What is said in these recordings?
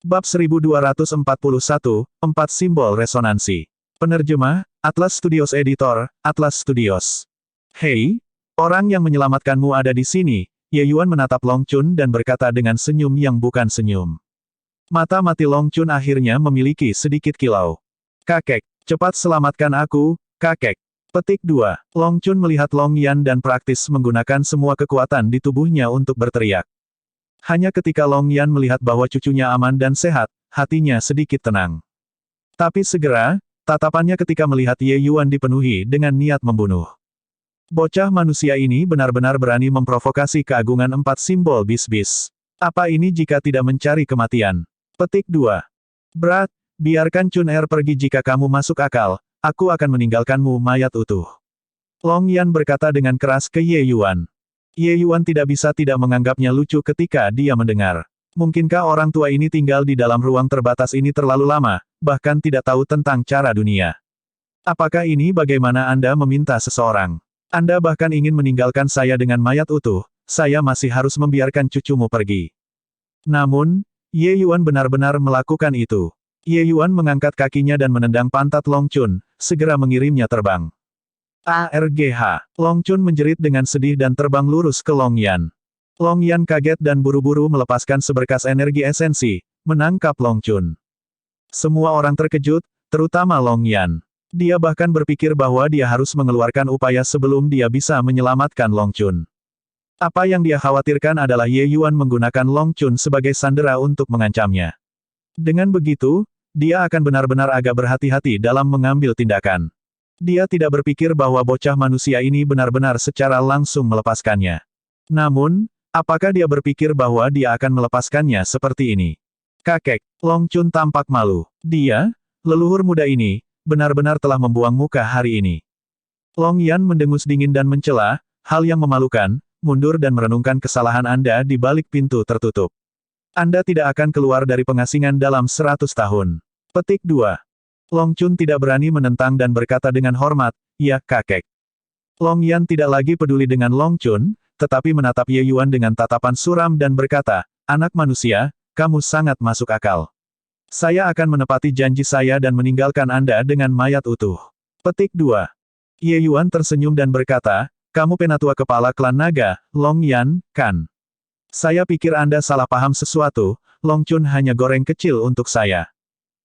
Bab 1241, 4 Simbol Resonansi. Penerjemah, Atlas Studios Editor, Atlas Studios. Hei, orang yang menyelamatkanmu ada di sini. Ye Yuan menatap Long Chun dan berkata dengan senyum yang bukan senyum. Mata mati Long Chun akhirnya memiliki sedikit kilau. Kakek, cepat selamatkan aku, kakek. Petik 2. Long Chun melihat Long Yan dan praktis menggunakan semua kekuatan di tubuhnya untuk berteriak. Hanya ketika Long Yan melihat bahwa cucunya aman dan sehat, hatinya sedikit tenang. Tapi segera, tatapannya ketika melihat Ye Yuan dipenuhi dengan niat membunuh. Bocah manusia ini benar-benar berani memprovokasi keagungan 4 simbol bis-bis. Apa ini jika tidak mencari kematian? Petik 2. Berat, biarkan Chun Er pergi jika kamu masuk akal, aku akan meninggalkanmu mayat utuh. Long Yan berkata dengan keras ke Ye Yuan. Ye Yuan tidak bisa tidak menganggapnya lucu ketika dia mendengar. Mungkinkah orang tua ini tinggal di dalam ruang terbatas ini terlalu lama, bahkan tidak tahu tentang cara dunia? Apakah ini bagaimana Anda meminta seseorang? Anda bahkan ingin meninggalkan saya dengan mayat utuh, saya masih harus membiarkan cucumu pergi. Namun, Ye Yuan benar-benar melakukan itu. Ye Yuan mengangkat kakinya dan menendang pantat Long Chun, segera mengirimnya terbang. ARGH. Long Chun menjerit dengan sedih dan terbang lurus ke Long Yan. Long Yan kaget dan buru-buru melepaskan seberkas energi esensi, menangkap Long Chun. Semua orang terkejut, terutama Long Yan. Dia bahkan berpikir bahwa dia harus mengeluarkan upaya sebelum dia bisa menyelamatkan Long Chun. Apa yang dia khawatirkan adalah Ye Yuan menggunakan Long Chun sebagai sandera untuk mengancamnya. Dengan begitu, dia akan benar-benar agak berhati-hati dalam mengambil tindakan. Dia tidak berpikir bahwa bocah manusia ini benar-benar secara langsung melepaskannya. Namun, apakah dia berpikir bahwa dia akan melepaskannya seperti ini? Kakek, Long Chun tampak malu. Dia, leluhur muda ini, benar-benar telah membuang muka hari ini. Long Yan mendengus dingin dan mencela, hal yang memalukan, mundur dan merenungkan kesalahan Anda di balik pintu tertutup. Anda tidak akan keluar dari pengasingan dalam 100 tahun. Petik 2. Long Chun tidak berani menentang dan berkata dengan hormat, "Ya, kakek." Long Yan tidak lagi peduli dengan Long Chun, tetapi menatap Ye Yuan dengan tatapan suram dan berkata, "Anak manusia, kamu sangat masuk akal. Saya akan menepati janji saya dan meninggalkan Anda dengan mayat utuh." Petik 2. Ye Yuan tersenyum dan berkata, "Kamu penatua kepala klan naga, Long Yan, kan? Saya pikir Anda salah paham sesuatu, Long Chun hanya goreng kecil untuk saya.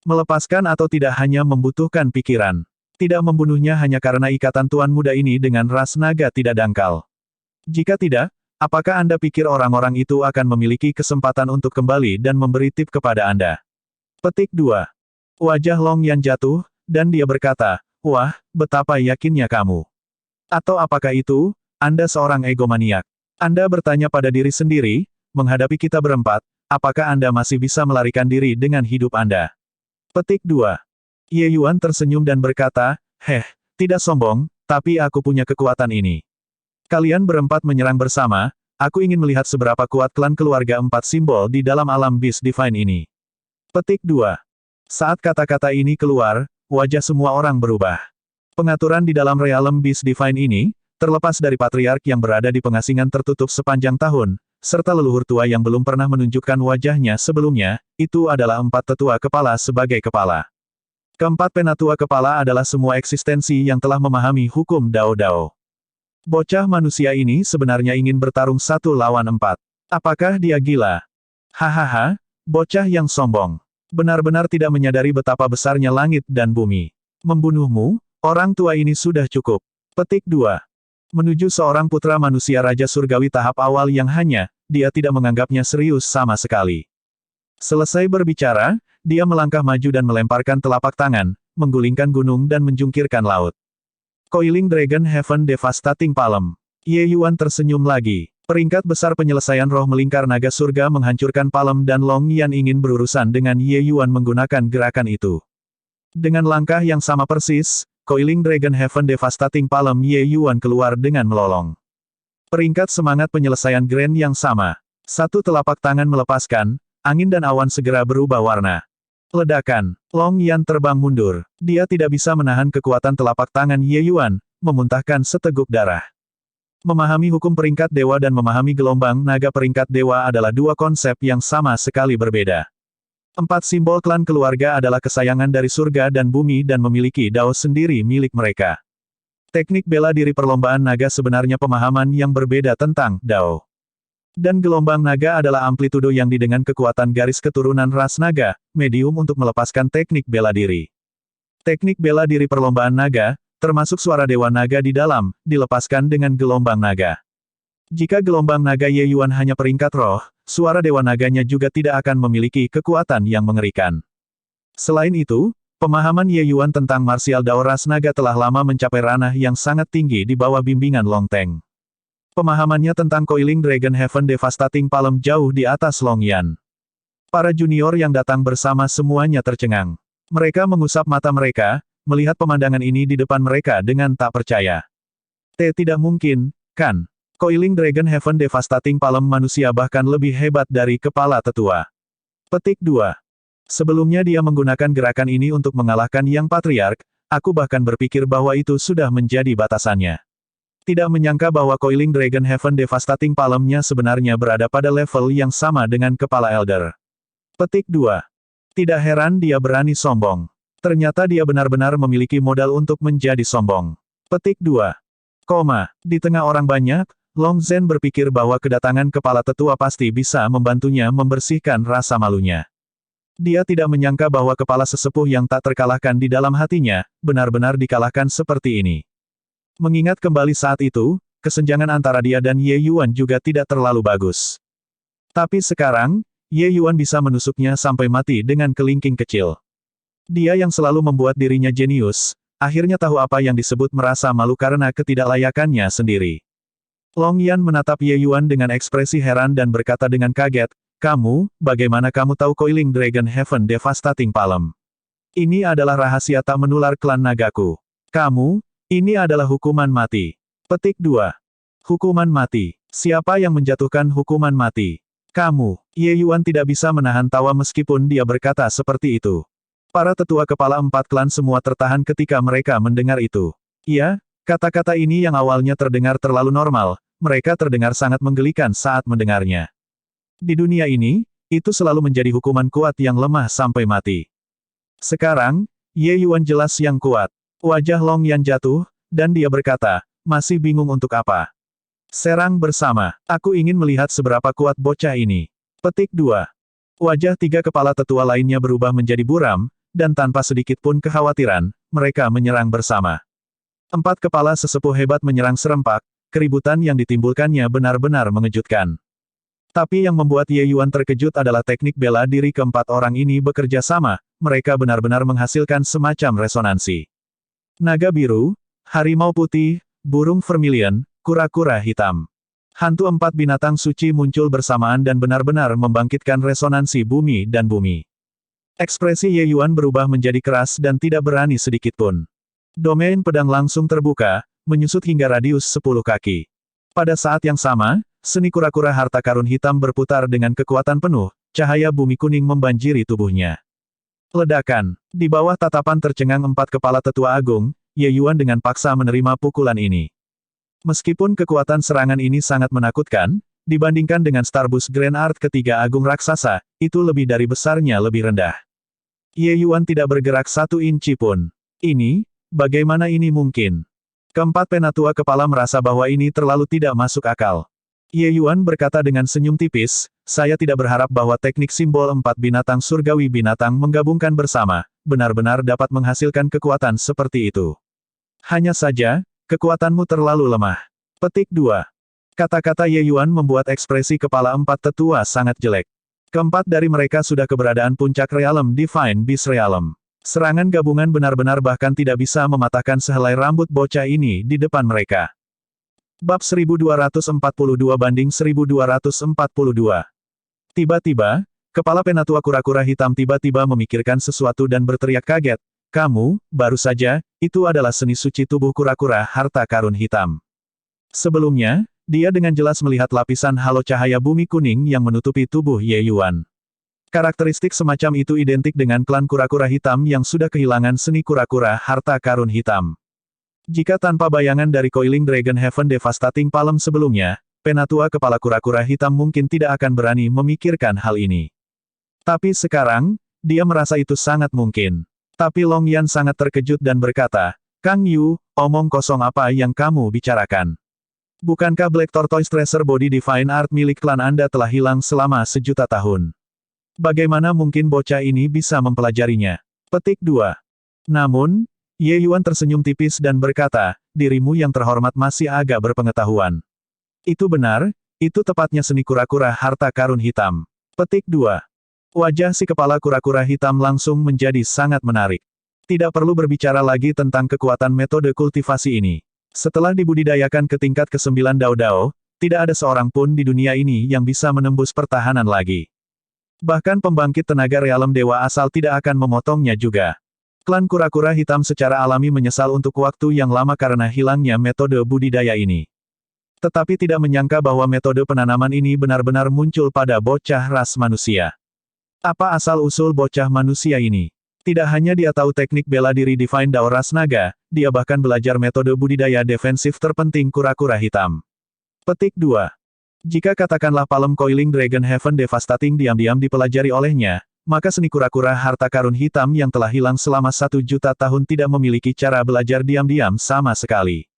Melepaskan atau tidak hanya membutuhkan pikiran. Tidak membunuhnya hanya karena ikatan tuan muda ini dengan ras naga tidak dangkal. Jika tidak, apakah Anda pikir orang-orang itu akan memiliki kesempatan untuk kembali dan memberi tip kepada Anda?" Petik 2. Wajah Long Yan jatuh, dan dia berkata, "Wah, betapa yakinnya kamu. Atau apakah itu, Anda seorang egomaniak? Anda bertanya pada diri sendiri, menghadapi kita berempat, apakah Anda masih bisa melarikan diri dengan hidup Anda?" Petik 2. Ye Yuan tersenyum dan berkata, tidak sombong, tapi aku punya kekuatan ini. Kalian berempat menyerang bersama, aku ingin melihat seberapa kuat klan keluarga 4 simbol di dalam alam Beast Divine ini. Petik 2. Saat kata-kata ini keluar, wajah semua orang berubah. Pengaturan di dalam realem Beast Divine ini, terlepas dari patriark yang berada di pengasingan tertutup sepanjang tahun, serta leluhur tua yang belum pernah menunjukkan wajahnya sebelumnya, itu adalah 4 tetua kepala sebagai kepala. Keempat penatua kepala adalah semua eksistensi yang telah memahami hukum Dao-Dao. Bocah manusia ini sebenarnya ingin bertarung 1 lawan 4. Apakah dia gila? Hahaha, bocah yang sombong. Benar-benar tidak menyadari betapa besarnya langit dan bumi. Membunuhmu, orang tua ini sudah cukup. Petik 2. Menuju seorang putra manusia Raja Surgawi tahap awal yang hanya, dia tidak menganggapnya serius sama sekali. Selesai berbicara, dia melangkah maju dan melemparkan telapak tangan, menggulingkan gunung dan menjungkirkan laut. Coiling Dragon Heaven Devastating Palm. Ye Yuan tersenyum lagi. Peringkat besar penyelesaian roh melingkar naga surga menghancurkan palem dan Long Yan ingin berurusan dengan Ye Yuan menggunakan gerakan itu. Dengan langkah yang sama persis, Coiling Dragon Heaven Devastating Palm Ye Yuan keluar dengan melolong. Peringkat semangat penyelesaian grand yang sama. Satu telapak tangan melepaskan, angin dan awan segera berubah warna. Ledakan. Long Yan terbang mundur. Dia tidak bisa menahan kekuatan telapak tangan Ye Yuan, memuntahkan seteguk darah. Memahami hukum peringkat dewa dan memahami gelombang naga peringkat dewa adalah dua konsep yang sama sekali berbeda. Empat simbol klan keluarga adalah kesayangan dari surga dan bumi dan memiliki dao sendiri milik mereka. Teknik bela diri perlombaan naga sebenarnya pemahaman yang berbeda tentang dao. Dan gelombang naga adalah amplitudo yang dengan kekuatan garis keturunan ras naga, medium untuk melepaskan teknik bela diri. Teknik bela diri perlombaan naga, termasuk suara dewa naga di dalam, dilepaskan dengan gelombang naga. Jika gelombang naga Ye Yuan hanya peringkat roh, suara dewa naganya juga tidak akan memiliki kekuatan yang mengerikan. Selain itu, pemahaman Ye Yuan tentang martial dao ras naga telah lama mencapai ranah yang sangat tinggi di bawah bimbingan Long Teng. Pemahamannya tentang Coiling Dragon Heaven Devastating Palm jauh di atas Long Yan. Para junior yang datang bersama semuanya tercengang. Mereka mengusap mata mereka, melihat pemandangan ini di depan mereka dengan tak percaya. Tidak mungkin, kan? Coiling Dragon Heaven Devastating Palm manusia bahkan lebih hebat dari kepala tetua. Petik 2. Sebelumnya dia menggunakan gerakan ini untuk mengalahkan Yang Patriark, aku bahkan berpikir bahwa itu sudah menjadi batasannya. Tidak menyangka bahwa Coiling Dragon Heaven Devastating Palm-nya sebenarnya berada pada level yang sama dengan kepala Elder. Petik 2. Tidak heran dia berani sombong. Ternyata dia benar-benar memiliki modal untuk menjadi sombong. Petik 2. Di tengah orang banyak, Long Zhen berpikir bahwa kedatangan kepala tetua pasti bisa membantunya membersihkan rasa malunya. Dia tidak menyangka bahwa kepala sesepuh yang tak terkalahkan di dalam hatinya, benar-benar dikalahkan seperti ini. Mengingat kembali saat itu, kesenjangan antara dia dan Ye Yuan juga tidak terlalu bagus. Tapi sekarang, Ye Yuan bisa menusuknya sampai mati dengan kelingking kecil. Dia yang selalu membuat dirinya jenius, akhirnya tahu apa yang disebut merasa malu karena ketidaklayakannya sendiri. Long Yan menatap Ye Yuan dengan ekspresi heran dan berkata dengan kaget, "Kamu, bagaimana kamu tahu Coiling Dragon Heaven Devastating Palm? Ini adalah rahasia tak menular klan nagaku. Kamu, ini adalah hukuman mati." Petik 2. Hukuman mati. Siapa yang menjatuhkan hukuman mati? Kamu. Ye Yuan tidak bisa menahan tawa meskipun dia berkata seperti itu. Para tetua kepala 4 klan semua tertahan ketika mereka mendengar itu. Iya, kata-kata ini yang awalnya terdengar terlalu normal, mereka terdengar sangat menggelikan saat mendengarnya. Di dunia ini, itu selalu menjadi hukuman kuat yang lemah sampai mati. Sekarang, Ye Yuan jelas yang kuat. Wajah Long Yan jatuh, dan dia berkata, "Masih bingung untuk apa? Serang bersama. Aku ingin melihat seberapa kuat bocah ini." Petik 2. Wajah 3 kepala tetua lainnya berubah menjadi buram, dan tanpa sedikit pun kekhawatiran, mereka menyerang bersama. 4 kepala sesepuh hebat menyerang serempak, keributan yang ditimbulkannya benar-benar mengejutkan. Tapi yang membuat Ye Yuan terkejut adalah teknik bela diri keempat orang ini bekerja sama, mereka benar-benar menghasilkan semacam resonansi. Naga biru, harimau putih, burung vermilion, kura-kura hitam. Hantu 4 binatang suci muncul bersamaan dan benar-benar membangkitkan resonansi bumi dan bumi. Ekspresi Ye Yuan berubah menjadi keras dan tidak berani sedikitpun. Domain pedang langsung terbuka, menyusut hingga radius 10 kaki. Pada saat yang sama, seni kura-kura harta karun hitam berputar dengan kekuatan penuh, cahaya bumi kuning membanjiri tubuhnya. Ledakan. Di bawah tatapan tercengang 4 kepala tetua agung, Ye Yuan dengan paksa menerima pukulan ini. Meskipun kekuatan serangan ini sangat menakutkan, dibandingkan dengan Starbus Grand Art ketiga agung raksasa, itu lebih dari besarnya lebih rendah. Ye Yuan tidak bergerak 1 inci pun. Ini, bagaimana ini mungkin? Keempat penatua kepala merasa bahwa ini terlalu tidak masuk akal. Ye Yuan berkata dengan senyum tipis, "Saya tidak berharap bahwa teknik simbol 4 binatang surgawi binatang menggabungkan bersama, benar-benar dapat menghasilkan kekuatan seperti itu. Hanya saja, kekuatanmu terlalu lemah." Petik 2. Kata-kata Ye Yuan membuat ekspresi kepala 4 tetua sangat jelek. Keempat dari mereka sudah keberadaan puncak realem Divine Beast Realm. Serangan gabungan benar-benar bahkan tidak bisa mematahkan sehelai rambut bocah ini di depan mereka. Bab 1242-1242. Tiba-tiba, kepala penatua kura-kura hitam tiba-tiba memikirkan sesuatu dan berteriak kaget, "Kamu, baru saja, itu adalah seni suci tubuh kura-kura harta karun hitam." Sebelumnya, dia dengan jelas melihat lapisan halo cahaya bumi kuning yang menutupi tubuh Ye Yuan. Karakteristik semacam itu identik dengan klan kura-kura hitam yang sudah kehilangan seni kura-kura harta karun hitam. Jika tanpa bayangan dari Coiling Dragon Heaven Devastating Palm sebelumnya, penatua kepala kura-kura hitam mungkin tidak akan berani memikirkan hal ini. Tapi sekarang, dia merasa itu sangat mungkin. Tapi Long Yan sangat terkejut dan berkata, Kang Yu, omong kosong apa yang kamu bicarakan? Bukankah Black Tortoise Tracer Body Divine Art milik klan Anda telah hilang selama sejuta tahun? Bagaimana mungkin bocah ini bisa mempelajarinya? Petik 2. Namun, Ye Yuan tersenyum tipis dan berkata, dirimu yang terhormat masih agak berpengetahuan. Itu benar, itu tepatnya seni kura-kura harta karun hitam. Petik 2. Wajah si kepala kura-kura hitam langsung menjadi sangat menarik. Tidak perlu berbicara lagi tentang kekuatan metode kultivasi ini. Setelah dibudidayakan ke tingkat ke-9 Dao-Dao, tidak ada seorang pun di dunia ini yang bisa menembus pertahanan lagi. Bahkan pembangkit tenaga realem dewa asal tidak akan memotongnya juga. Klan kura-kura hitam secara alami menyesal untuk waktu yang lama karena hilangnya metode budidaya ini. Tetapi tidak menyangka bahwa metode penanaman ini benar-benar muncul pada bocah ras manusia. Apa asal-usul bocah manusia ini? Tidak hanya dia tahu teknik bela diri Divine Dao ras naga, dia bahkan belajar metode budidaya defensif terpenting kura-kura hitam. Petik 2. Jika katakanlah Palm Coiling Dragon Heaven Devastating diam-diam dipelajari olehnya, maka seni kura-kura harta karun hitam yang telah hilang selama 1 juta tahun tidak memiliki cara belajar diam-diam sama sekali.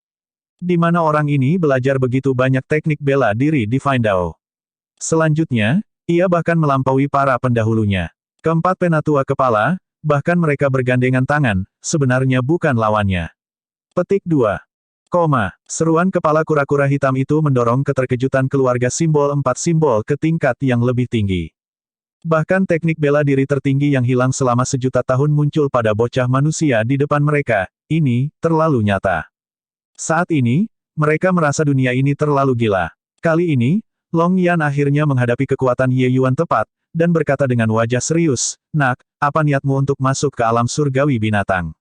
Di mana orang ini belajar begitu banyak teknik bela diri Divine Dao? Selanjutnya, ia bahkan melampaui para pendahulunya. Keempat penatua kepala, bahkan mereka bergandengan tangan, sebenarnya bukan lawannya. Petik 2. Seruan kepala kura-kura hitam itu mendorong keterkejutan keluarga simbol 4 simbol ke tingkat yang lebih tinggi. Bahkan teknik bela diri tertinggi yang hilang selama sejuta tahun muncul pada bocah manusia di depan mereka, ini, terlalu nyata. Saat ini, mereka merasa dunia ini terlalu gila. Kali ini, Long Yan akhirnya menghadapi kekuatan Ye Yuan tepat, dan berkata dengan wajah serius, Nak, apa niatmu untuk masuk ke alam surgawi binatang?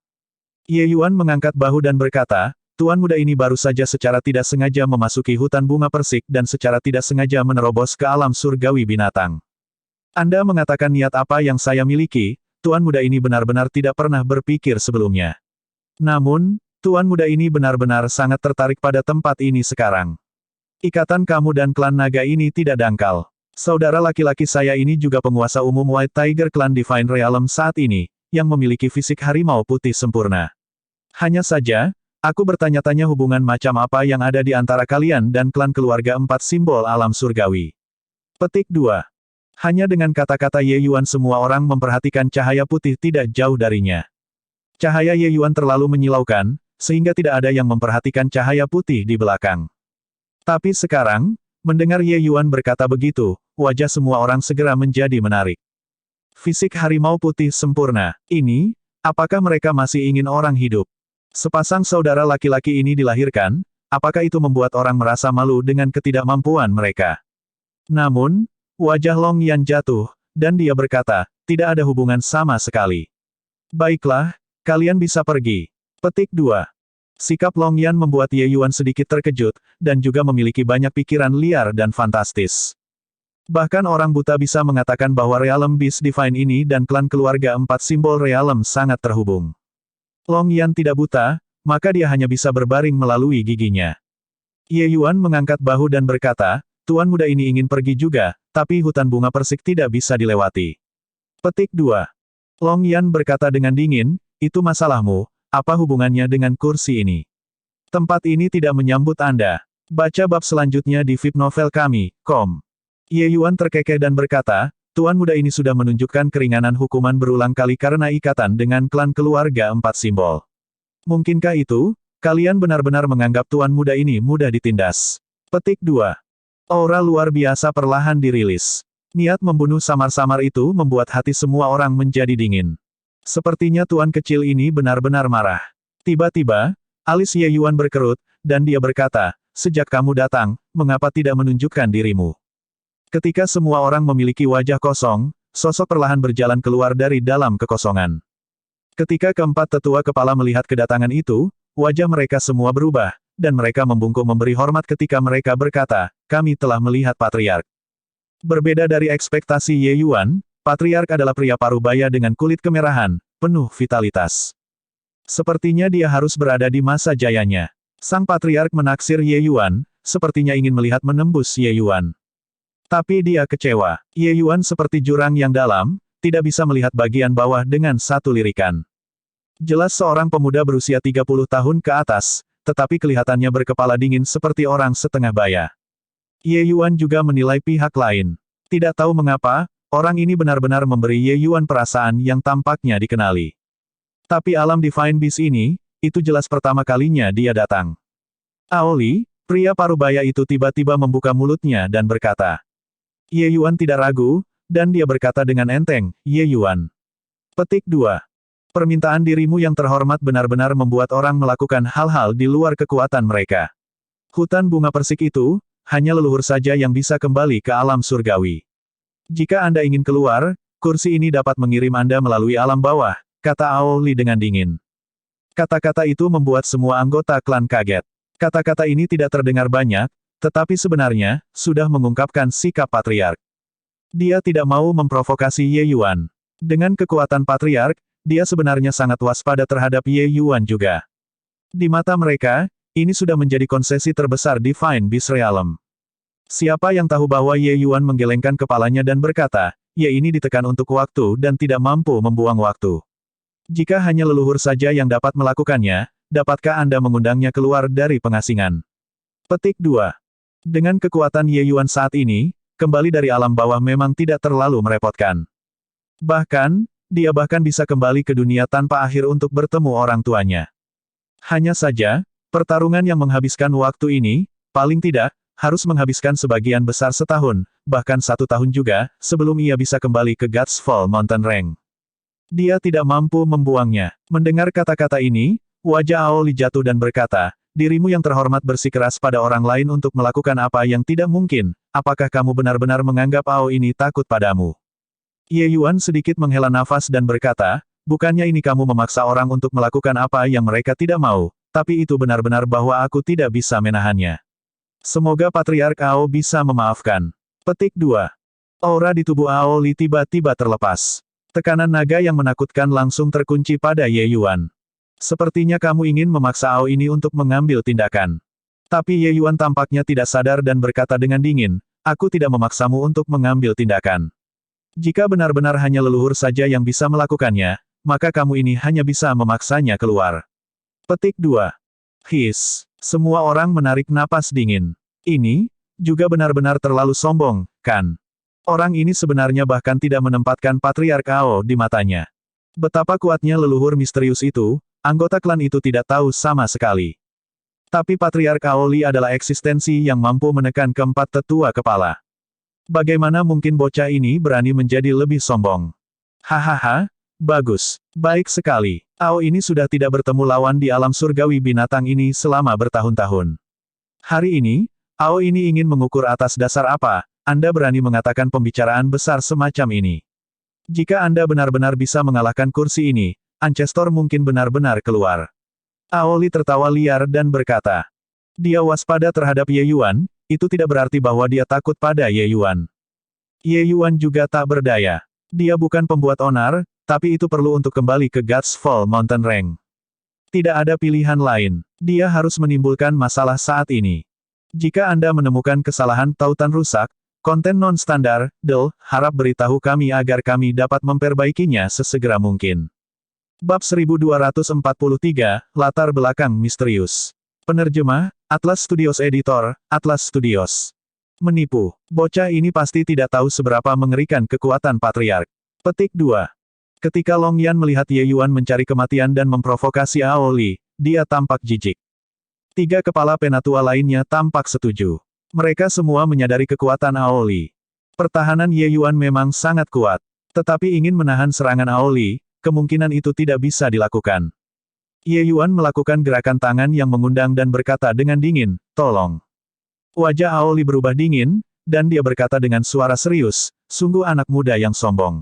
Ye Yuan mengangkat bahu dan berkata, Tuan muda ini baru saja secara tidak sengaja memasuki hutan bunga persik dan secara tidak sengaja menerobos ke alam surgawi binatang. Anda mengatakan niat apa yang saya miliki, Tuan muda ini benar-benar tidak pernah berpikir sebelumnya. Namun, Tuan muda ini benar-benar sangat tertarik pada tempat ini sekarang. Ikatan kamu dan klan naga ini tidak dangkal. Saudara laki-laki saya ini juga penguasa umum White Tiger Clan Divine Realm saat ini, yang memiliki fisik harimau putih sempurna. Hanya saja, aku bertanya-tanya hubungan macam apa yang ada di antara kalian dan klan keluarga 4 simbol alam surgawi. Petik 2. Hanya dengan kata-kata Ye Yuan semua orang memperhatikan cahaya putih tidak jauh darinya. Cahaya Ye Yuan terlalu menyilaukan, sehingga tidak ada yang memperhatikan cahaya putih di belakang. Tapi sekarang, mendengar Ye Yuan berkata begitu, wajah semua orang segera menjadi menarik. Fisik harimau putih sempurna, ini, apakah mereka masih ingin orang hidup? Sepasang saudara laki-laki ini dilahirkan, apakah itu membuat orang merasa malu dengan ketidakmampuan mereka? Namun, wajah Long Yan jatuh, dan dia berkata, tidak ada hubungan sama sekali. Baiklah, kalian bisa pergi. Petik 2. Sikap Long Yan membuat Ye Yuan sedikit terkejut, dan juga memiliki banyak pikiran liar dan fantastis. Bahkan orang buta bisa mengatakan bahwa Realm Beast Divine ini dan klan keluarga 4 simbol Realm sangat terhubung. Long Yan tidak buta, maka dia hanya bisa berbaring melalui giginya. Ye Yuan mengangkat bahu dan berkata, Tuan muda ini ingin pergi juga, tapi hutan bunga persik tidak bisa dilewati. Petik 2. Long Yan berkata dengan dingin, itu masalahmu. Apa hubungannya dengan kursi ini? Tempat ini tidak menyambut Anda. Baca bab selanjutnya di VIP novel kami, com. Ye Yuan terkekeh dan berkata, Tuan muda ini sudah menunjukkan keringanan hukuman berulang kali karena ikatan dengan klan keluarga 4 simbol. Mungkinkah itu, kalian benar-benar menganggap Tuan muda ini mudah ditindas? Petik 2. Aura luar biasa perlahan dirilis. Niat membunuh samar-samar itu membuat hati semua orang menjadi dingin. Sepertinya tuan kecil ini benar-benar marah. Tiba-tiba, alis Ye Yuan berkerut, dan dia berkata, sejak kamu datang, mengapa tidak menunjukkan dirimu? Ketika semua orang memiliki wajah kosong, sosok perlahan berjalan keluar dari dalam kekosongan. Ketika keempat tetua kepala melihat kedatangan itu, wajah mereka semua berubah, dan mereka membungkuk memberi hormat ketika mereka berkata, kami telah melihat Patriark. Berbeda dari ekspektasi Ye Yuan, Patriark adalah pria parubaya dengan kulit kemerahan, penuh vitalitas. Sepertinya dia harus berada di masa jayanya. Sang Patriark menaksir Ye Yuan, sepertinya ingin melihat menembus Ye Yuan. Tapi dia kecewa. Ye Yuan seperti jurang yang dalam, tidak bisa melihat bagian bawah dengan satu lirikan. Jelas seorang pemuda berusia 30 tahun ke atas, tetapi kelihatannya berkepala dingin seperti orang setengah baya. Ye Yuan juga menilai pihak lain. Tidak tahu mengapa, orang ini benar-benar memberi Ye Yuan perasaan yang tampaknya dikenali. Tapi alam Divine Beast ini, itu jelas pertama kalinya dia datang. Aoli, pria parubaya itu tiba-tiba membuka mulutnya dan berkata. Ye Yuan tidak ragu, dan dia berkata dengan enteng, Ye Yuan. Petik 2. Permintaan dirimu yang terhormat benar-benar membuat orang melakukan hal-hal di luar kekuatan mereka. Hutan bunga persik itu, hanya leluhur saja yang bisa kembali ke alam surgawi. Jika Anda ingin keluar, kursi ini dapat mengirim Anda melalui alam bawah, kata Aoli dengan dingin. Kata-kata itu membuat semua anggota klan kaget. Kata-kata ini tidak terdengar banyak, tetapi sebenarnya, sudah mengungkapkan sikap patriark. Dia tidak mau memprovokasi Ye Yuan. Dengan kekuatan patriark, dia sebenarnya sangat waspada terhadap Ye Yuan juga. Di mata mereka, ini sudah menjadi konsesi terbesar Divine Beast Realm. Siapa yang tahu bahwa Ye Yuan menggelengkan kepalanya dan berkata, Ye ini ditekan untuk waktu dan tidak mampu membuang waktu. Jika hanya leluhur saja yang dapat melakukannya, dapatkah Anda mengundangnya keluar dari pengasingan? Petik 2. Dengan kekuatan Ye Yuan saat ini, kembali dari alam bawah memang tidak terlalu merepotkan. Bahkan, dia bahkan bisa kembali ke dunia tanpa akhir untuk bertemu orang tuanya. Hanya saja, pertarungan yang menghabiskan waktu ini, paling tidak, harus menghabiskan sebagian besar setahun, bahkan 1 tahun juga, sebelum ia bisa kembali ke God's Fall Mountain Range. Dia tidak mampu membuangnya. Mendengar kata-kata ini, wajah Aoli jatuh dan berkata, dirimu yang terhormat bersikeras pada orang lain untuk melakukan apa yang tidak mungkin, apakah kamu benar-benar menganggap Ao ini takut padamu? Ye Yuan sedikit menghela nafas dan berkata, bukannya ini kamu memaksa orang untuk melakukan apa yang mereka tidak mau, tapi itu benar-benar bahwa aku tidak bisa menahannya. Semoga Patriark Ao bisa memaafkan. Petik 2. Aura di tubuh Aoli tiba-tiba terlepas. Tekanan naga yang menakutkan langsung terkunci pada Ye Yuan. Sepertinya kamu ingin memaksa Ao ini untuk mengambil tindakan. Tapi Ye Yuan tampaknya tidak sadar dan berkata dengan dingin, aku tidak memaksamu untuk mengambil tindakan. Jika benar-benar hanya leluhur saja yang bisa melakukannya, maka kamu ini hanya bisa memaksanya keluar. Petik 2. His. Semua orang menarik napas dingin. Ini, juga benar-benar terlalu sombong, kan? Orang ini sebenarnya bahkan tidak menempatkan Patriark Ao di matanya. Betapa kuatnya leluhur misterius itu, anggota klan itu tidak tahu sama sekali. Tapi Patriark Aoli adalah eksistensi yang mampu menekan keempat tetua kepala. Bagaimana mungkin bocah ini berani menjadi lebih sombong? Hahaha, bagus, baik sekali. Ao ini sudah tidak bertemu lawan di alam surgawi binatang ini selama bertahun-tahun. Hari ini, Ao ini ingin mengukur atas dasar apa, Anda berani mengatakan pembicaraan besar semacam ini. Jika Anda benar-benar bisa mengalahkan kursi ini, Ancestor mungkin benar-benar keluar. Aoli tertawa liar dan berkata. Dia waspada terhadap Ye Yuan, itu tidak berarti bahwa dia takut pada Ye Yuan. Ye Yuan juga tak berdaya. Dia bukan pembuat onar, tapi itu perlu untuk kembali ke God's Fall Mountain Range. Tidak ada pilihan lain. Dia harus menimbulkan masalah saat ini. Jika Anda menemukan kesalahan tautan rusak, konten non-standar, harap beritahu kami agar kami dapat memperbaikinya sesegera mungkin. Bab 1243, Latar Belakang Misterius. Penerjemah, Atlas Studios Editor, Atlas Studios. Menipu. Bocah ini pasti tidak tahu seberapa mengerikan kekuatan Patriark. Petik 2. Ketika Long Yan melihat Ye Yuan mencari kematian dan memprovokasi Aoli, dia tampak jijik. 3 kepala penatua lainnya tampak setuju. Mereka semua menyadari kekuatan Aoli. Pertahanan Ye Yuan memang sangat kuat. Tetapi ingin menahan serangan Aoli, kemungkinan itu tidak bisa dilakukan. Ye Yuan melakukan gerakan tangan yang mengundang dan berkata dengan dingin, tolong. Wajah Aoli berubah dingin, dan dia berkata dengan suara serius, sungguh anak muda yang sombong.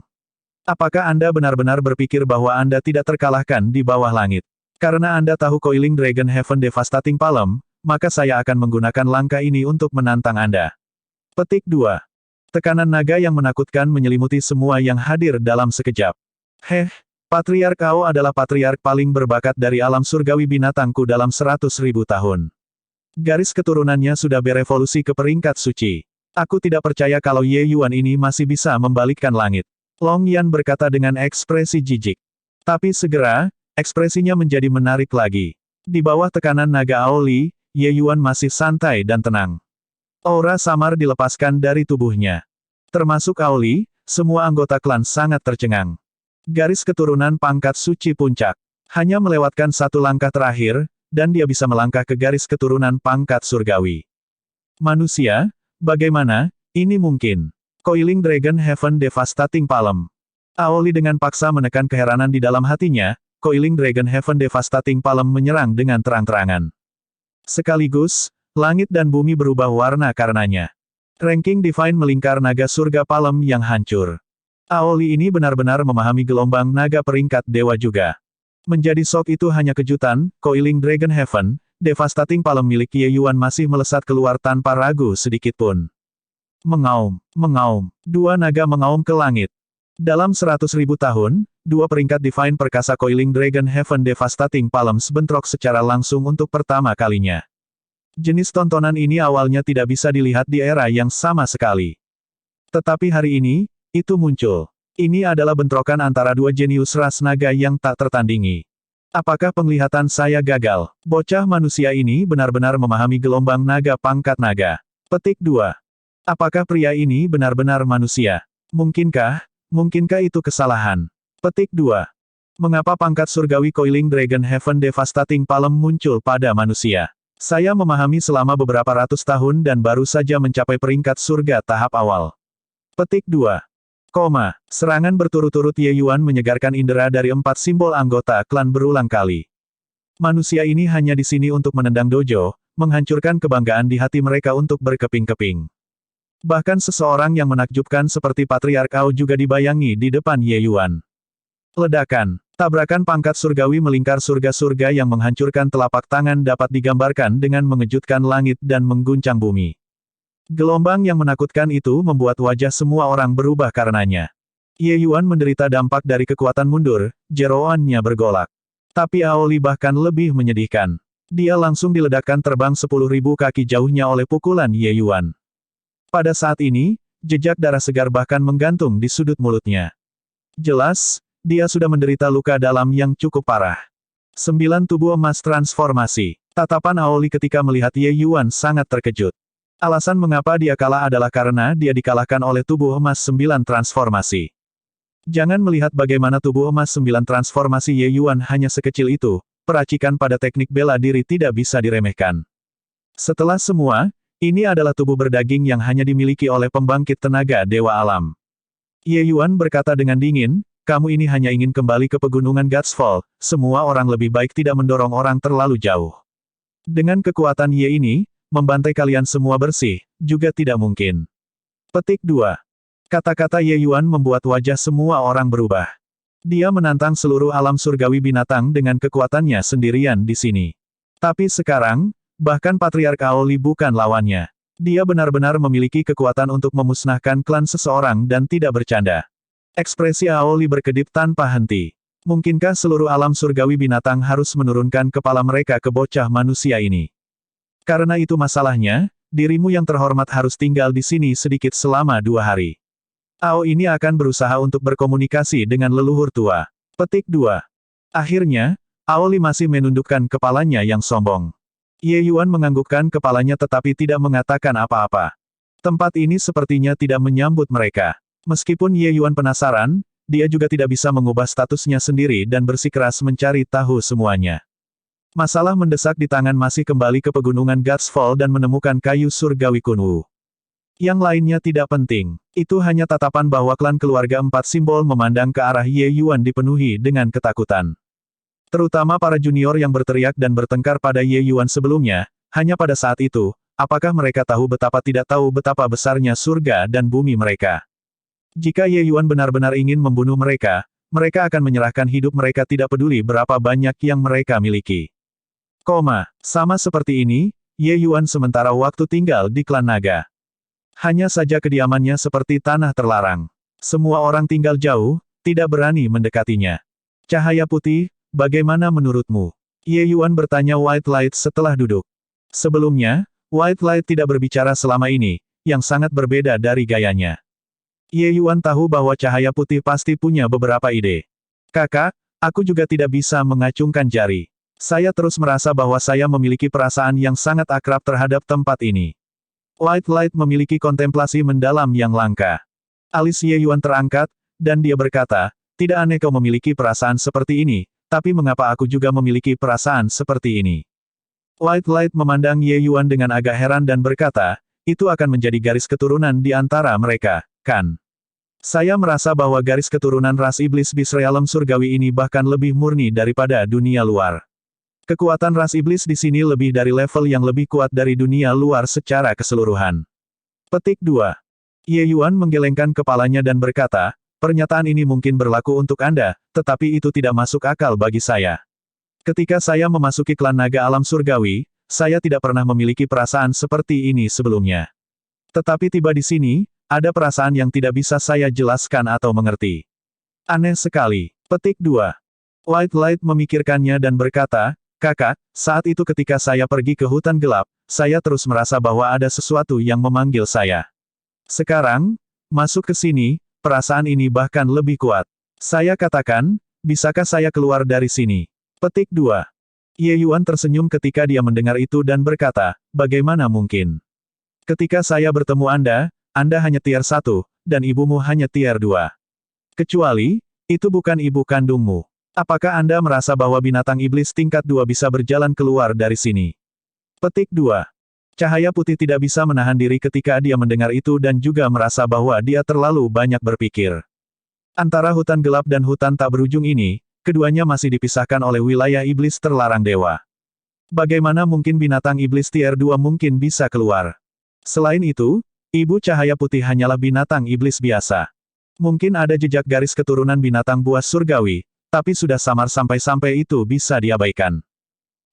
Apakah Anda benar-benar berpikir bahwa Anda tidak terkalahkan di bawah langit? Karena Anda tahu Coiling Dragon Heaven Devastating Palm, maka saya akan menggunakan langkah ini untuk menantang Anda. Petik 2. Tekanan naga yang menakutkan menyelimuti semua yang hadir dalam sekejap. Patriark Ao adalah patriark paling berbakat dari alam surgawi binatangku dalam 100.000 tahun. Garis keturunannya sudah berevolusi ke peringkat suci. Aku tidak percaya kalau Ye Yuan ini masih bisa membalikkan langit. Long Yan berkata dengan ekspresi jijik. Tapi segera, ekspresinya menjadi menarik lagi. Di bawah tekanan naga Aoli, Ye Yuan masih santai dan tenang. Aura samar dilepaskan dari tubuhnya. Termasuk Aoli, semua anggota klan sangat tercengang. Garis keturunan pangkat suci puncak. Hanya melewatkan satu langkah terakhir, dan dia bisa melangkah ke garis keturunan pangkat surgawi. Manusia, bagaimana, ini mungkin? Coiling Dragon Heaven Devastating Palm. Aoli dengan paksa menekan keheranan di dalam hatinya, Coiling Dragon Heaven Devastating Palm menyerang dengan terang-terangan. Sekaligus, langit dan bumi berubah warna karenanya. Ranking Divine melingkar naga surga Palm yang hancur. Aoli ini benar-benar memahami gelombang naga peringkat dewa juga. Menjadi shock itu hanya kejutan, Coiling Dragon Heaven, Devastating Palm milik Ye Yuan masih melesat keluar tanpa ragu sedikitpun. Mengaum, mengaum, dua naga mengaum ke langit. Dalam 100.000 tahun, dua peringkat Divine perkasa Coiling Dragon Heaven Devastating Palms bentrok secara langsung untuk pertama kalinya. Jenis tontonan ini awalnya tidak bisa dilihat di era yang sama sekali. Tetapi hari ini, itu muncul. Ini adalah bentrokan antara dua jenius ras naga yang tak tertandingi. Apakah penglihatan saya gagal? Bocah manusia ini benar-benar memahami gelombang naga pangkat naga. Petik 2. Apakah pria ini benar-benar manusia? Mungkinkah itu kesalahan? Petik 2. Mengapa pangkat surgawi Coiling Dragon Heaven Devastating Palm muncul pada manusia? Saya memahami selama beberapa ratus tahun dan baru saja mencapai peringkat surga tahap awal. Petik 2. Serangan berturut-turut Ye Yuan menyegarkan indera dari 4 simbol anggota klan berulang kali. Manusia ini hanya di sini untuk menendang dojo, menghancurkan kebanggaan di hati mereka untuk berkeping-keping. Bahkan seseorang yang menakjubkan seperti Patriark Ao juga dibayangi di depan Ye Yuan. Ledakan, tabrakan pangkat surgawi melingkar surga-surga yang menghancurkan telapak tangan dapat digambarkan dengan mengejutkan langit dan mengguncang bumi. Gelombang yang menakutkan itu membuat wajah semua orang berubah karenanya. Ye Yuan menderita dampak dari kekuatan mundur, jeroannya bergolak. Tapi Aoli bahkan lebih menyedihkan. Dia langsung diledakkan terbang 10.000 kaki jauhnya oleh pukulan Ye Yuan. Pada saat ini, jejak darah segar bahkan menggantung di sudut mulutnya. Jelas, dia sudah menderita luka dalam yang cukup parah. 9 tubuh emas transformasi. Tatapan Aoli ketika melihat Ye Yuan sangat terkejut. Alasan mengapa dia kalah adalah karena dia dikalahkan oleh tubuh emas 9 transformasi. Jangan melihat bagaimana tubuh emas 9 transformasi Ye Yuan hanya sekecil itu, peracikan pada teknik bela diri tidak bisa diremehkan. Setelah semua, ini adalah tubuh berdaging yang hanya dimiliki oleh pembangkit tenaga dewa alam. Ye Yuan berkata dengan dingin, kamu ini hanya ingin kembali ke pegunungan Godsfall, semua orang lebih baik tidak mendorong orang terlalu jauh. Dengan kekuatan Ye ini, membantai kalian semua bersih, juga tidak mungkin. Petik 2. Kata-kata Ye Yuan membuat wajah semua orang berubah. Dia menantang seluruh alam surgawi binatang dengan kekuatannya sendirian di sini. Tapi sekarang, bahkan Patriark Aoli bukan lawannya. Dia benar-benar memiliki kekuatan untuk memusnahkan klan seseorang dan tidak bercanda. Ekspresi Aoli berkedip tanpa henti. Mungkinkah seluruh alam surgawi binatang harus menurunkan kepala mereka ke bocah manusia ini? Karena itu masalahnya, dirimu yang terhormat harus tinggal di sini sedikit selama 2 hari. Ao ini akan berusaha untuk berkomunikasi dengan leluhur tua. Petik 2. Akhirnya, Aoli masih menundukkan kepalanya yang sombong. Ye Yuan menganggukkan kepalanya tetapi tidak mengatakan apa-apa. Tempat ini sepertinya tidak menyambut mereka. Meskipun Ye Yuan penasaran, dia juga tidak bisa mengubah statusnya sendiri dan bersikeras mencari tahu semuanya. Masalah mendesak di tangan masih kembali ke pegunungan Godsfall dan menemukan kayu surgawi kuno. Yang lainnya tidak penting. Itu hanya tatapan bahwa klan keluarga 4 simbol memandang ke arah Ye Yuan dipenuhi dengan ketakutan. Terutama para junior yang berteriak dan bertengkar pada Ye Yuan sebelumnya, hanya pada saat itu, apakah mereka tidak tahu betapa besarnya surga dan bumi mereka. Jika Ye Yuan benar-benar ingin membunuh mereka, mereka akan menyerahkan hidup mereka tidak peduli berapa banyak yang mereka miliki. Sama seperti ini, Ye Yuan sementara waktu tinggal di klan naga. Hanya saja kediamannya seperti tanah terlarang. Semua orang tinggal jauh, tidak berani mendekatinya. Cahaya putih, bagaimana menurutmu? Ye Yuan bertanya White Light setelah duduk. Sebelumnya, White Light tidak berbicara selama ini, yang sangat berbeda dari gayanya. Ye Yuan tahu bahwa cahaya putih pasti punya beberapa ide. Kakak, aku juga tidak bisa mengacungkan jari. Saya terus merasa bahwa saya memiliki perasaan yang sangat akrab terhadap tempat ini. White Light memiliki kontemplasi mendalam yang langka. Alis Ye Yuan terangkat, dan dia berkata, tidak aneh kau memiliki perasaan seperti ini, tapi mengapa aku juga memiliki perasaan seperti ini? White Light memandang Ye Yuan dengan agak heran dan berkata, itu akan menjadi garis keturunan di antara mereka, kan? Saya merasa bahwa garis keturunan ras iblis bis realem surgawi ini bahkan lebih murni daripada dunia luar. Kekuatan ras iblis di sini lebih dari level yang lebih kuat dari dunia luar secara keseluruhan. Petik 2. Ye Yuan menggelengkan kepalanya dan berkata, pernyataan ini mungkin berlaku untuk Anda, tetapi itu tidak masuk akal bagi saya. Ketika saya memasuki klan naga alam surgawi, saya tidak pernah memiliki perasaan seperti ini sebelumnya. Tetapi tiba di sini, ada perasaan yang tidak bisa saya jelaskan atau mengerti. Aneh sekali. Petik 2. White Light memikirkannya dan berkata, Kakak, saat itu ketika saya pergi ke hutan gelap, saya terus merasa bahwa ada sesuatu yang memanggil saya. Sekarang, masuk ke sini, perasaan ini bahkan lebih kuat. Saya katakan, bisakah saya keluar dari sini? Petik 2. Ye Yuan tersenyum ketika dia mendengar itu dan berkata, bagaimana mungkin? Ketika saya bertemu Anda hanya tier 1, dan ibumu hanya tier 2. Kecuali, itu bukan ibu kandungmu. Apakah Anda merasa bahwa binatang iblis tingkat 2 bisa berjalan keluar dari sini? Petik 2. Cahaya putih tidak bisa menahan diri ketika dia mendengar itu dan juga merasa bahwa dia terlalu banyak berpikir. Antara hutan gelap dan hutan tak berujung ini, keduanya masih dipisahkan oleh wilayah iblis terlarang dewa. Bagaimana mungkin binatang iblis tier 2 mungkin bisa keluar? Selain itu, ibu cahaya putih hanyalah binatang iblis biasa. Mungkin ada jejak garis keturunan binatang buas surgawi, tapi sudah samar sampai-sampai itu bisa diabaikan.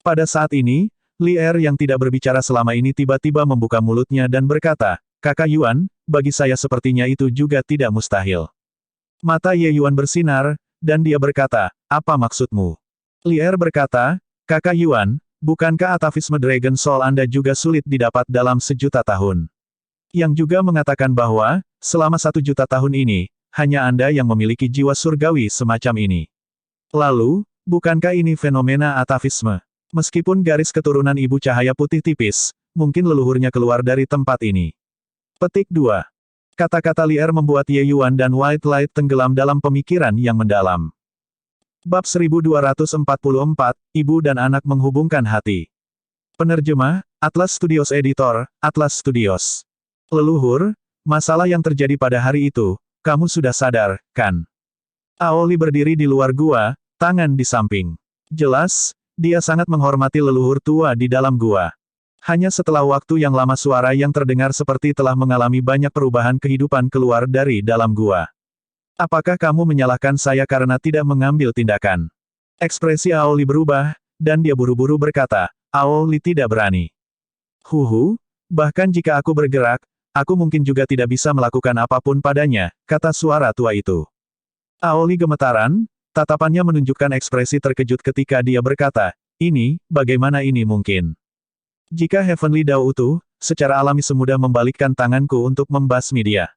Pada saat ini, Li Er yang tidak berbicara selama ini tiba-tiba membuka mulutnya dan berkata, Kakak Yuan, bagi saya sepertinya itu juga tidak mustahil. Mata Ye Yuan bersinar, dan dia berkata, apa maksudmu? Li Er berkata, Kakak Yuan, bukankah atavisme Dragon Soul Anda juga sulit didapat dalam 1.000.000 tahun? Yang juga mengatakan bahwa, selama 1.000.000 tahun ini, hanya Anda yang memiliki jiwa surgawi semacam ini. Lalu, bukankah ini fenomena atavisme? Meskipun garis keturunan ibu cahaya putih tipis, mungkin leluhurnya keluar dari tempat ini. Petik 2. Kata-kata Li Er membuat Ye Yuan dan White Light tenggelam dalam pemikiran yang mendalam. Bab 1244, Ibu dan Anak Menghubungkan Hati. Penerjemah, Atlas Studios Editor, Atlas Studios. Leluhur, masalah yang terjadi pada hari itu, kamu sudah sadar, kan? Aoli berdiri di luar gua, tangan di samping. Jelas, dia sangat menghormati leluhur tua di dalam gua. Hanya setelah waktu yang lama suara yang terdengar seperti telah mengalami banyak perubahan kehidupan keluar dari dalam gua. Apakah kamu menyalahkan saya karena tidak mengambil tindakan? Ekspresi Aoli berubah, dan dia buru-buru berkata, Aoli tidak berani. Bahkan jika aku bergerak, aku mungkin juga tidak bisa melakukan apapun padanya, kata suara tua itu. Aoli gemetaran, tatapannya menunjukkan ekspresi terkejut ketika dia berkata, ini, bagaimana ini mungkin? Jika Heavenly Dao utuh, secara alami semudah membalikkan tanganku untuk membasmi dia.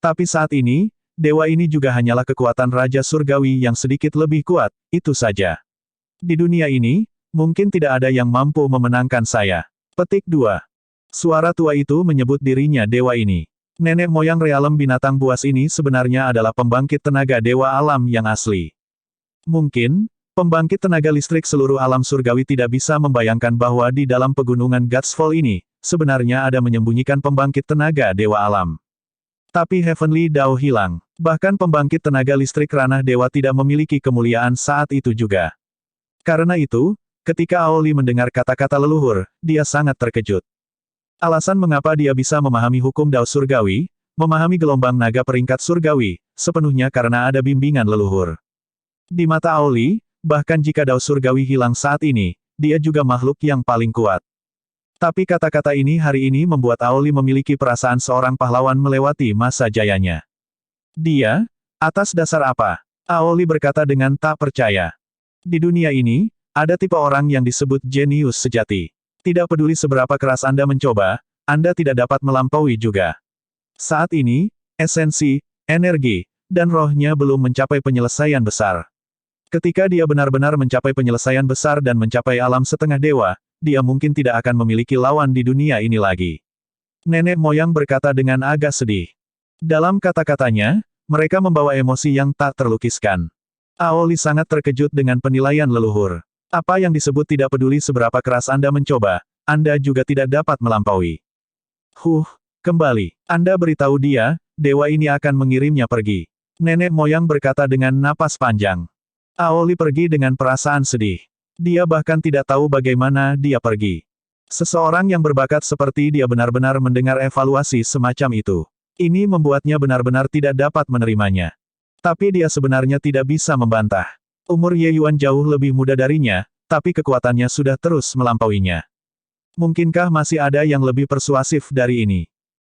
Tapi saat ini, dewa ini juga hanyalah kekuatan Raja Surgawi yang sedikit lebih kuat, itu saja. Di dunia ini, mungkin tidak ada yang mampu memenangkan saya. Petik 2. Suara tua itu menyebut dirinya dewa ini. Nenek moyang realem binatang buas ini sebenarnya adalah pembangkit tenaga dewa alam yang asli. Mungkin, pembangkit tenaga listrik seluruh alam surgawi tidak bisa membayangkan bahwa di dalam pegunungan Godsfall ini, sebenarnya ada menyembunyikan pembangkit tenaga dewa alam. Tapi Heavenly Dao hilang. Bahkan pembangkit tenaga listrik ranah dewa tidak memiliki kemuliaan saat itu juga. Karena itu, ketika Aoli mendengar kata-kata leluhur, dia sangat terkejut. Alasan mengapa dia bisa memahami hukum Dao surgawi, memahami gelombang naga peringkat surgawi, sepenuhnya karena ada bimbingan leluhur. Di mata Aoli, bahkan jika Dao surgawi hilang saat ini, dia juga makhluk yang paling kuat. Tapi kata-kata ini hari ini membuat Aoli memiliki perasaan seorang pahlawan melewati masa jayanya. Dia, atas dasar apa? Aoli berkata dengan tak percaya. Di dunia ini, ada tipe orang yang disebut jenius sejati. Tidak peduli seberapa keras Anda mencoba, Anda tidak dapat melampaui juga. Saat ini, esensi, energi, dan rohnya belum mencapai penyelesaian besar. Ketika dia benar-benar mencapai penyelesaian besar dan mencapai alam setengah dewa, dia mungkin tidak akan memiliki lawan di dunia ini lagi. Nenek moyang berkata dengan agak sedih. Dalam kata-katanya, mereka membawa emosi yang tak terlukiskan. Aoli sangat terkejut dengan penilaian leluhur. Apa yang disebut tidak peduli seberapa keras Anda mencoba, Anda juga tidak dapat melampaui. Kembali. Anda beritahu dia, dewa ini akan mengirimnya pergi. Nenek moyang berkata dengan napas panjang. Aoli pergi dengan perasaan sedih. Dia bahkan tidak tahu bagaimana dia pergi. Seseorang yang berbakat seperti dia benar-benar mendengar evaluasi semacam itu. Ini membuatnya benar-benar tidak dapat menerimanya. Tapi dia sebenarnya tidak bisa membantah. Umur Ye Yuan jauh lebih muda darinya, tapi kekuatannya sudah terus melampauinya. Mungkinkah masih ada yang lebih persuasif dari ini?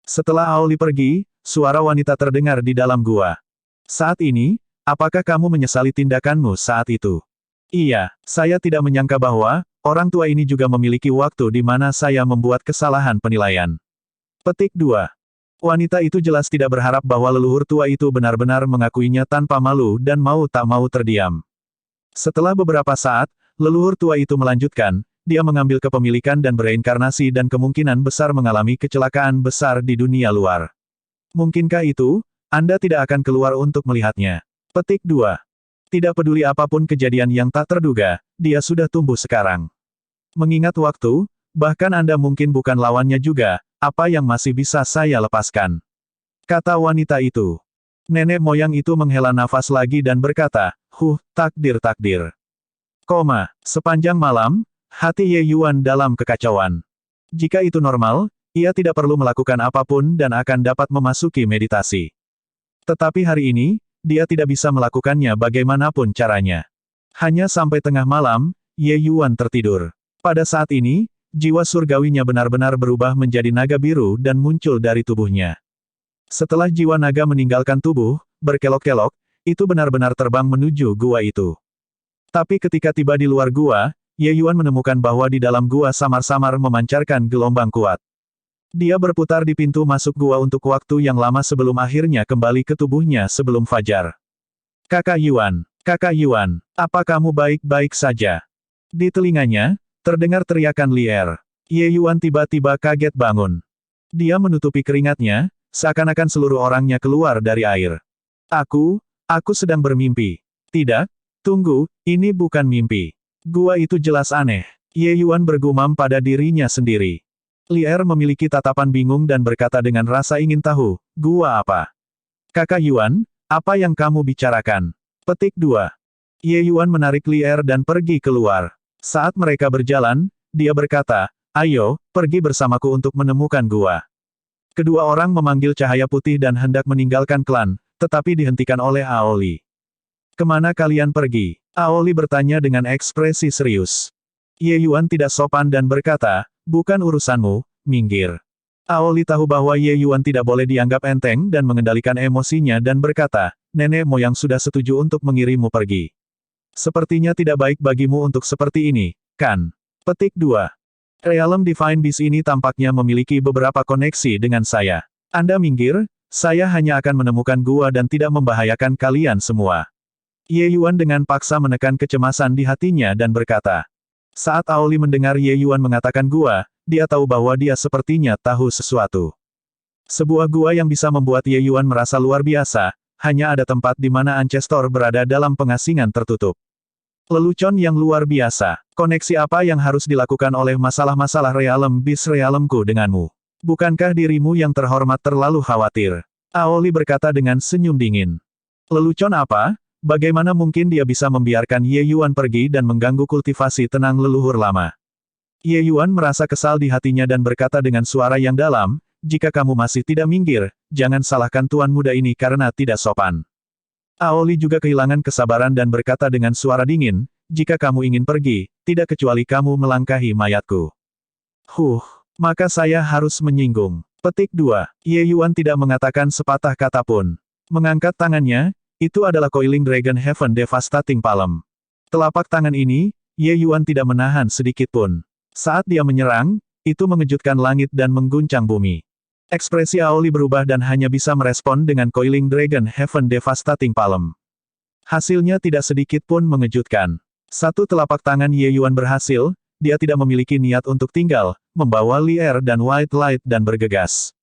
Setelah Aoli pergi, suara wanita terdengar di dalam gua. Saat ini, apakah kamu menyesali tindakanmu saat itu? Iya, saya tidak menyangka bahwa, orang tua ini juga memiliki waktu di mana saya membuat kesalahan penilaian. Petik 2. Wanita itu jelas tidak berharap bahwa leluhur tua itu benar-benar mengakuinya tanpa malu dan mau tak mau terdiam. Setelah beberapa saat, leluhur tua itu melanjutkan, dia mengambil kepemilikan dan bereinkarnasi dan kemungkinan besar mengalami kecelakaan besar di dunia luar. Mungkinkah itu? Anda tidak akan keluar untuk melihatnya. Petik 2. Tidak peduli apapun kejadian yang tak terduga, dia sudah tumbuh sekarang. Mengingat waktu, bahkan Anda mungkin bukan lawannya juga, apa yang masih bisa saya lepaskan? Kata wanita itu. Nenek moyang itu menghela nafas lagi dan berkata, takdir. Sepanjang malam, hati Ye Yuan dalam kekacauan. Jika itu normal, ia tidak perlu melakukan apapun dan akan dapat memasuki meditasi. Tetapi hari ini, dia tidak bisa melakukannya bagaimanapun caranya. Hanya sampai tengah malam, Ye Yuan tertidur. Pada saat ini, jiwa surgawinya benar-benar berubah menjadi naga biru dan muncul dari tubuhnya. Setelah jiwa naga meninggalkan tubuh, berkelok-kelok, itu benar-benar terbang menuju gua itu. Tapi ketika tiba di luar gua, Ye Yuan menemukan bahwa di dalam gua samar-samar memancarkan gelombang kuat. Dia berputar di pintu masuk gua untuk waktu yang lama sebelum akhirnya kembali ke tubuhnya sebelum fajar. Kakak Yuan, apa kamu baik-baik saja? Di telinganya, terdengar teriakan liar. Ye Yuan tiba-tiba kaget bangun. Dia menutupi keringatnya, seakan-akan seluruh orangnya keluar dari air. Aku sedang bermimpi. Tidak, tunggu, ini bukan mimpi. Gua itu jelas aneh. Ye Yuan bergumam pada dirinya sendiri. Lier memiliki tatapan bingung dan berkata dengan rasa ingin tahu, gua apa? Kakak Yuan, apa yang kamu bicarakan? Petik 2. Ye Yuan menarik Lier dan pergi keluar. Saat mereka berjalan, dia berkata, ayo, pergi bersamaku untuk menemukan gua. Kedua orang memanggil cahaya putih dan hendak meninggalkan klan, tetapi dihentikan oleh Aoli. Kemana kalian pergi? Aoli bertanya dengan ekspresi serius. Ye Yuan tidak sopan dan berkata, bukan urusanmu, minggir. Aoli tahu bahwa Ye Yuan tidak boleh dianggap enteng dan mengendalikan emosinya dan berkata, nenek moyang sudah setuju untuk mengirimmu pergi. Sepertinya tidak baik bagimu untuk seperti ini, kan? Petik 2. Realm Divine Beast ini tampaknya memiliki beberapa koneksi dengan saya. Anda minggir, saya hanya akan menemukan gua dan tidak membahayakan kalian semua. Ye Yuan dengan paksa menekan kecemasan di hatinya dan berkata. Saat Aoli mendengar Ye Yuan mengatakan gua, dia tahu bahwa dia sepertinya tahu sesuatu. Sebuah gua yang bisa membuat Ye Yuan merasa luar biasa, hanya ada tempat di mana Ancestor berada dalam pengasingan tertutup. Lelucon yang luar biasa. Koneksi apa yang harus dilakukan oleh masalah-masalah Realm Beast Realmku denganmu? Bukankah dirimu yang terhormat terlalu khawatir? Aoli berkata dengan senyum dingin. Lelucon apa? Bagaimana mungkin dia bisa membiarkan Ye Yuan pergi dan mengganggu kultivasi tenang leluhur lama? Ye Yuan merasa kesal di hatinya dan berkata dengan suara yang dalam, jika kamu masih tidak minggir, jangan salahkan tuan muda ini karena tidak sopan. Aoli juga kehilangan kesabaran dan berkata dengan suara dingin, jika kamu ingin pergi, tidak kecuali kamu melangkahi mayatku. Maka saya harus menyinggung. Petik 2. Ye Yuan tidak mengatakan sepatah kata pun. Mengangkat tangannya, itu adalah Coiling Dragon Heaven Devastating Palm. Telapak tangan ini, Ye Yuan tidak menahan sedikit pun. Saat dia menyerang, itu mengejutkan langit dan mengguncang bumi. Ekspresi Aoli berubah dan hanya bisa merespon dengan Coiling Dragon Heaven Devastating Palm. Hasilnya tidak sedikit pun mengejutkan. Satu telapak tangan Ye Yuan berhasil, dia tidak memiliki niat untuk tinggal, membawa Li Er dan White Light dan bergegas.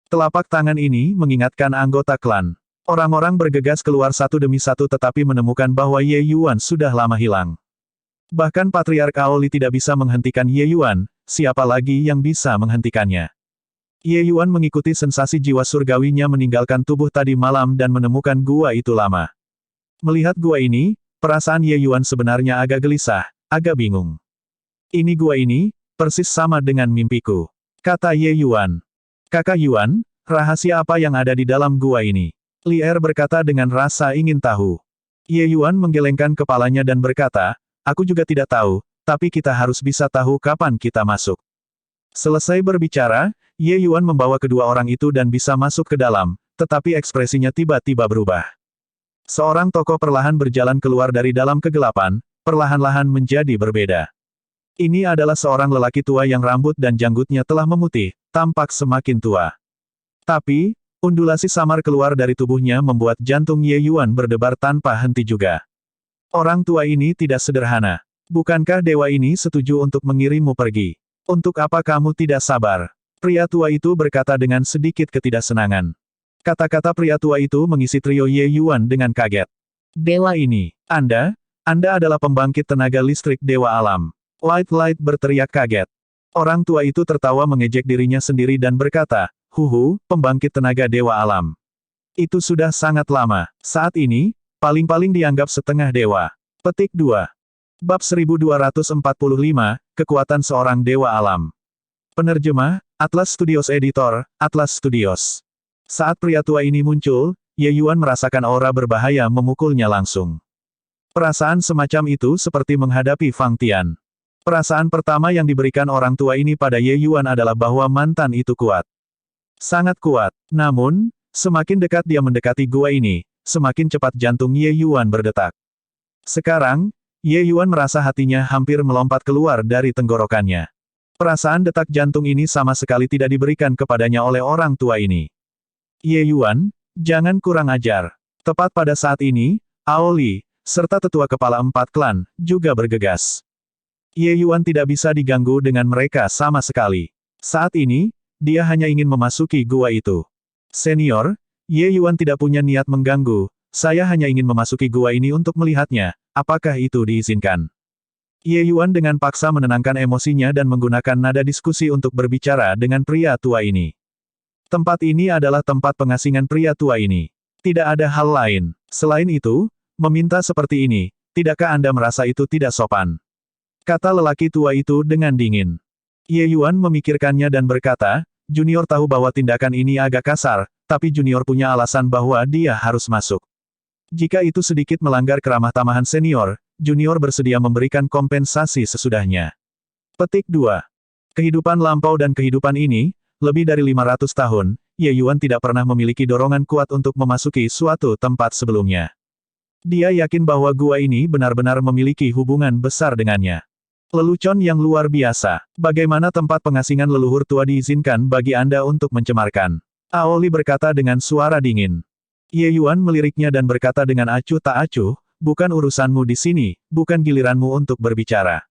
Telapak tangan ini mengingatkan anggota klan. Orang-orang bergegas keluar satu demi satu tetapi menemukan bahwa Ye Yuan sudah lama hilang. Bahkan Patriark Aoli tidak bisa menghentikan Ye Yuan, siapa lagi yang bisa menghentikannya? Ye Yuan mengikuti sensasi jiwa surgawinya meninggalkan tubuh tadi malam dan menemukan gua itu lama. Melihat gua ini, perasaan Ye Yuan sebenarnya agak gelisah, agak bingung. Ini gua ini, persis sama dengan mimpiku, kata Ye Yuan. Kakak Yuan, rahasia apa yang ada di dalam gua ini? Li Er berkata dengan rasa ingin tahu. Ye Yuan menggelengkan kepalanya dan berkata, aku juga tidak tahu, tapi kita harus bisa tahu kapan kita masuk. Selesai berbicara, Ye Yuan membawa kedua orang itu dan bisa masuk ke dalam, tetapi ekspresinya tiba-tiba berubah. Seorang tokoh perlahan berjalan keluar dari dalam kegelapan, perlahan-lahan menjadi berbeda. Ini adalah seorang lelaki tua yang rambut dan janggutnya telah memutih, tampak semakin tua. Tapi, undulasi samar keluar dari tubuhnya membuat jantung Ye Yuan berdebar tanpa henti juga. Orang tua ini tidak sederhana. Bukankah dewa ini setuju untuk mengirimmu pergi? Untuk apa kamu tidak sabar? Pria tua itu berkata dengan sedikit ketidaksenangan. Kata-kata pria tua itu mengisi trio Ye Yuan dengan kaget. Dewa ini, Anda adalah pembangkit tenaga listrik dewa alam. White Light berteriak kaget. Orang tua itu tertawa mengejek dirinya sendiri dan berkata, huhu, pembangkit tenaga dewa alam. Itu sudah sangat lama. Saat ini, paling-paling dianggap setengah dewa. Petik 2. Bab 1245, Kekuatan Seorang Dewa Alam. Penerjemah, Atlas Studios Editor, Atlas Studios. Saat pria tua ini muncul, Ye Yuan merasakan aura berbahaya memukulnya langsung. Perasaan semacam itu seperti menghadapi Fang Tian. Perasaan pertama yang diberikan orang tua ini pada Ye Yuan adalah bahwa mantan itu kuat. Sangat kuat. Namun, semakin dekat dia mendekati gua ini, semakin cepat jantung Ye Yuan berdetak. Sekarang, Ye Yuan merasa hatinya hampir melompat keluar dari tenggorokannya. Perasaan detak jantung ini sama sekali tidak diberikan kepadanya oleh orang tua ini. Ye Yuan, jangan kurang ajar. Tepat pada saat ini, Aoli, serta tetua kepala 4 klan, juga bergegas. Ye Yuan tidak bisa diganggu dengan mereka sama sekali. Saat ini, dia hanya ingin memasuki gua itu. Senior, Ye Yuan tidak punya niat mengganggu, saya hanya ingin memasuki gua ini untuk melihatnya. Apakah itu diizinkan? Ye Yuan dengan paksa menenangkan emosinya dan menggunakan nada diskusi untuk berbicara dengan pria tua ini. Tempat ini adalah tempat pengasingan pria tua ini. Tidak ada hal lain. Selain itu, meminta seperti ini, tidakkah Anda merasa itu tidak sopan? Kata lelaki tua itu dengan dingin. Ye Yuan memikirkannya dan berkata, Junior tahu bahwa tindakan ini agak kasar, tapi Junior punya alasan bahwa dia harus masuk. Jika itu sedikit melanggar keramah tamahan senior, Junior bersedia memberikan kompensasi sesudahnya. Petik 2. Kehidupan lampau dan kehidupan ini, lebih dari 500 tahun, Ye Yuan tidak pernah memiliki dorongan kuat untuk memasuki suatu tempat sebelumnya. Dia yakin bahwa gua ini benar-benar memiliki hubungan besar dengannya. Lelucon yang luar biasa. Bagaimana tempat pengasingan leluhur tua diizinkan bagi Anda untuk mencemarkan? Aoli berkata dengan suara dingin. Ye Yuan meliriknya dan berkata dengan acuh tak acuh, bukan urusanmu di sini, bukan giliranmu untuk berbicara.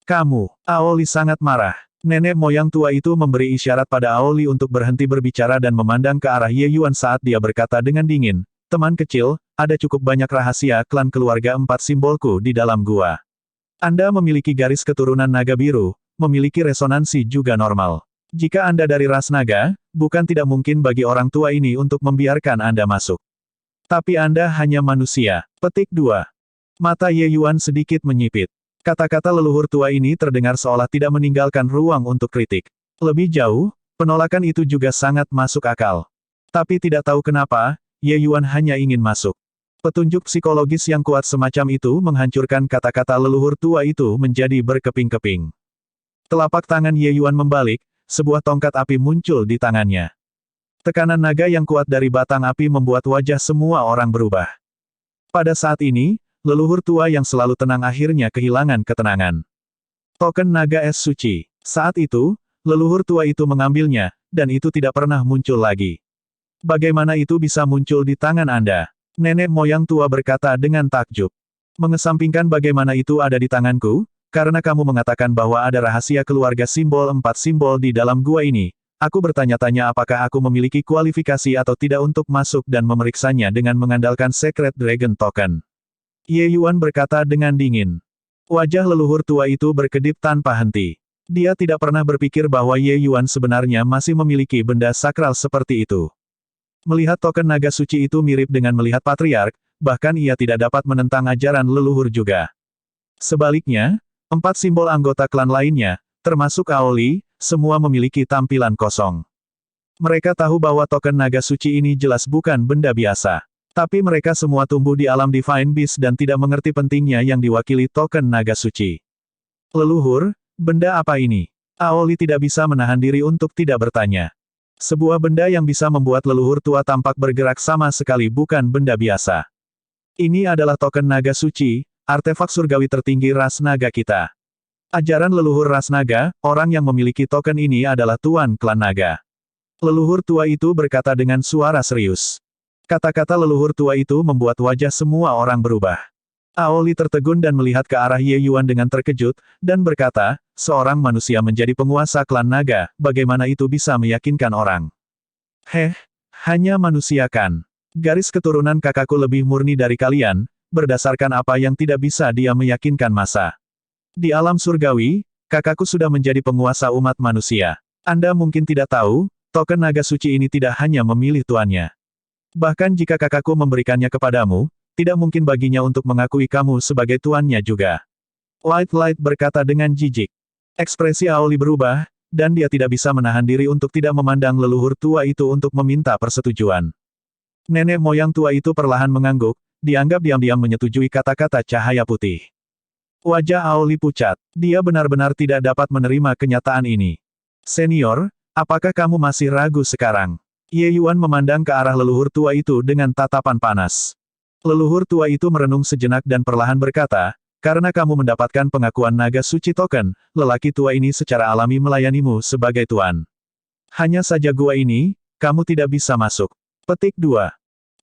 Kamu, Aoli sangat marah. Nenek moyang tua itu memberi isyarat pada Aoli untuk berhenti berbicara dan memandang ke arah Ye Yuan saat dia berkata dengan dingin, teman kecil, ada cukup banyak rahasia klan keluarga 4 simbolku di dalam gua. Anda memiliki garis keturunan naga biru, memiliki resonansi juga normal. Jika Anda dari ras naga, bukan tidak mungkin bagi orang tua ini untuk membiarkan Anda masuk. Tapi Anda hanya manusia. Petik 2. Mata Ye Yuan sedikit menyipit. Kata-kata leluhur tua ini terdengar seolah tidak meninggalkan ruang untuk kritik. Lebih jauh, penolakan itu juga sangat masuk akal. Tapi tidak tahu kenapa, Ye Yuan hanya ingin masuk. Petunjuk psikologis yang kuat semacam itu menghancurkan kata-kata leluhur tua itu menjadi berkeping-keping. Telapak tangan Ye Yuan membalik, sebuah tongkat api muncul di tangannya. Tekanan naga yang kuat dari batang api membuat wajah semua orang berubah. Pada saat ini, leluhur tua yang selalu tenang akhirnya kehilangan ketenangan. Token naga es suci. Saat itu, leluhur tua itu mengambilnya, dan itu tidak pernah muncul lagi. Bagaimana itu bisa muncul di tangan Anda? Nenek moyang tua berkata dengan takjub. Mengesampingkan bagaimana itu ada di tanganku, karena kamu mengatakan bahwa ada rahasia keluarga simbol 4 simbol di dalam gua ini, aku bertanya-tanya apakah aku memiliki kualifikasi atau tidak untuk masuk dan memeriksanya dengan mengandalkan Secret Dragon Token. Ye Yuan berkata dengan dingin. Wajah leluhur tua itu berkedip tanpa henti. Dia tidak pernah berpikir bahwa Ye Yuan sebenarnya masih memiliki benda sakral seperti itu. Melihat token naga suci itu mirip dengan melihat patriark, bahkan ia tidak dapat menentang ajaran leluhur juga. Sebaliknya, 4 simbol anggota klan lainnya, termasuk Aoli, semua memiliki tampilan kosong. Mereka tahu bahwa token naga suci ini jelas bukan benda biasa. Tapi mereka semua tumbuh di alam Divine Beast dan tidak mengerti pentingnya yang diwakili token naga suci. Leluhur, benda apa ini? Aoli tidak bisa menahan diri untuk tidak bertanya. Sebuah benda yang bisa membuat leluhur tua tampak bergerak sama sekali bukan benda biasa. Ini adalah token naga suci, artefak surgawi tertinggi ras naga kita. Ajaran leluhur ras naga, orang yang memiliki token ini adalah Tuan Klan Naga. Leluhur tua itu berkata dengan suara serius. Kata-kata leluhur tua itu membuat wajah semua orang berubah. Aoli tertegun dan melihat ke arah Ye Yuan dengan terkejut, dan berkata, seorang manusia menjadi penguasa klan naga, bagaimana itu bisa meyakinkan orang? Hanya manusia kan? Garis keturunan kakakku lebih murni dari kalian, berdasarkan apa yang tidak bisa dia meyakinkan masa. Di alam surgawi, kakakku sudah menjadi penguasa umat manusia. Anda mungkin tidak tahu, token naga suci ini tidak hanya memilih tuannya. Bahkan jika kakakku memberikannya kepadamu, tidak mungkin baginya untuk mengakui kamu sebagai tuannya juga. Light berkata dengan jijik. Ekspresi Aoli berubah, dan dia tidak bisa menahan diri untuk tidak memandang leluhur tua itu untuk meminta persetujuan. Nenek moyang tua itu perlahan mengangguk, dianggap diam-diam menyetujui kata-kata cahaya putih. Wajah Aoli pucat. Dia benar-benar tidak dapat menerima kenyataan ini. Senior, apakah kamu masih ragu sekarang? Ye Yuan memandang ke arah leluhur tua itu dengan tatapan panas. Leluhur tua itu merenung sejenak dan perlahan berkata, karena kamu mendapatkan pengakuan naga suci token, lelaki tua ini secara alami melayanimu sebagai tuan. Hanya saja gua ini, kamu tidak bisa masuk. Petik 2.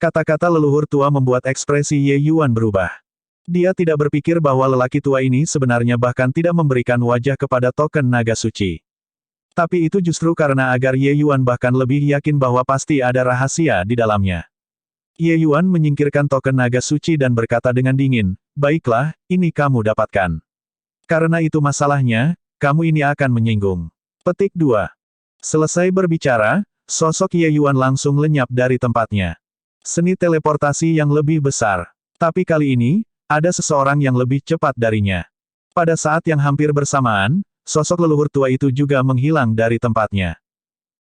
Kata-kata leluhur tua membuat ekspresi Ye Yuan berubah. Dia tidak berpikir bahwa lelaki tua ini sebenarnya bahkan tidak memberikan wajah kepada token naga suci. Tapi itu justru karena agar Ye Yuan bahkan lebih yakin bahwa pasti ada rahasia di dalamnya. Ye Yuan menyingkirkan token naga suci dan berkata dengan dingin, baiklah, ini kamu dapatkan. Karena itu masalahnya, kamu ini akan menyinggung. Petik 2. Selesai berbicara, sosok Ye Yuan langsung lenyap dari tempatnya. Seni teleportasi yang lebih besar. Tapi kali ini, ada seseorang yang lebih cepat darinya. Pada saat yang hampir bersamaan, sosok leluhur tua itu juga menghilang dari tempatnya.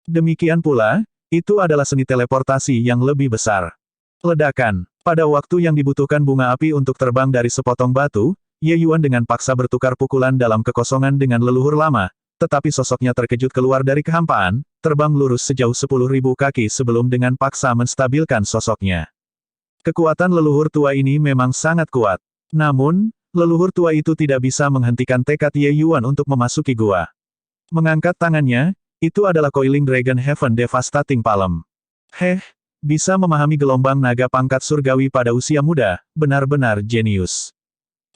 Demikian pula, itu adalah seni teleportasi yang lebih besar. Ledakan. Pada waktu yang dibutuhkan bunga api untuk terbang dari sepotong batu, Ye Yuan dengan paksa bertukar pukulan dalam kekosongan dengan leluhur lama, tetapi sosoknya terkejut keluar dari kehampaan, terbang lurus sejauh 10.000 kaki sebelum dengan paksa menstabilkan sosoknya. Kekuatan leluhur tua ini memang sangat kuat. Namun, leluhur tua itu tidak bisa menghentikan tekad Ye Yuan untuk memasuki gua. Mengangkat tangannya, itu adalah Coiling Dragon Heaven Devastating Palm. Bisa memahami gelombang naga pangkat surgawi pada usia muda, benar-benar jenius.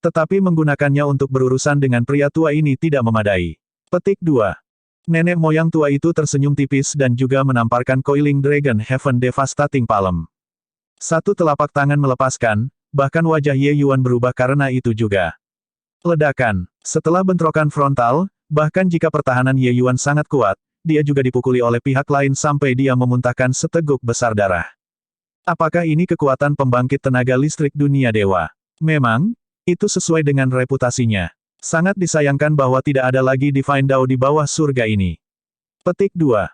Tetapi menggunakannya untuk berurusan dengan pria tua ini tidak memadai. Petik 2. Nenek moyang tua itu tersenyum tipis dan juga menamparkan Coiling Dragon Heaven Devastating Palm. Satu telapak tangan melepaskan, bahkan wajah Ye Yuan berubah karena itu juga. Ledakan. Setelah bentrokan frontal, bahkan jika pertahanan Ye Yuan sangat kuat, dia juga dipukuli oleh pihak lain sampai dia memuntahkan seteguk besar darah. Apakah ini kekuatan pembangkit tenaga listrik dunia dewa? Memang, itu sesuai dengan reputasinya. Sangat disayangkan bahwa tidak ada lagi Divine Dao di bawah surga ini. Petik 2.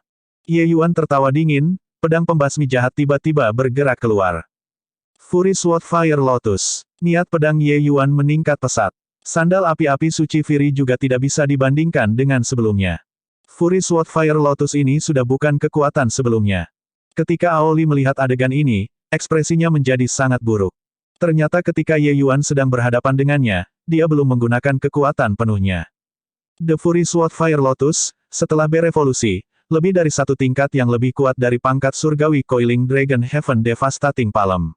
Ye Yuan tertawa dingin, pedang pembasmi jahat tiba-tiba bergerak keluar. Fury Sword Fire Lotus. Niat pedang Ye Yuan meningkat pesat. Sandal api-api suci Fury juga tidak bisa dibandingkan dengan sebelumnya. Fury Sword Fire Lotus ini sudah bukan kekuatan sebelumnya. Ketika Aoli melihat adegan ini, ekspresinya menjadi sangat buruk. Ternyata ketika Ye Yuan sedang berhadapan dengannya, dia belum menggunakan kekuatan penuhnya. The Fury Sword Fire Lotus, setelah berevolusi, Lebih dari satu tingkat yang lebih kuat dari pangkat surgawi Coiling Dragon Heaven Devastating Palm.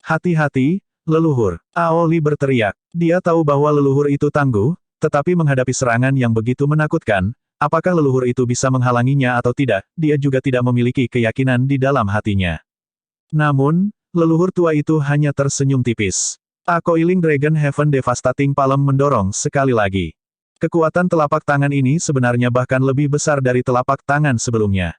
Hati-hati, leluhur. Aoli berteriak. Dia tahu bahwa leluhur itu tangguh, tetapi menghadapi serangan yang begitu menakutkan, apakah leluhur itu bisa menghalanginya atau tidak, dia juga tidak memiliki keyakinan di dalam hatinya. Namun, leluhur tua itu hanya tersenyum tipis. A Coiling Dragon Heaven Devastating Palm mendorong sekali lagi. Kekuatan telapak tangan ini sebenarnya bahkan lebih besar dari telapak tangan sebelumnya.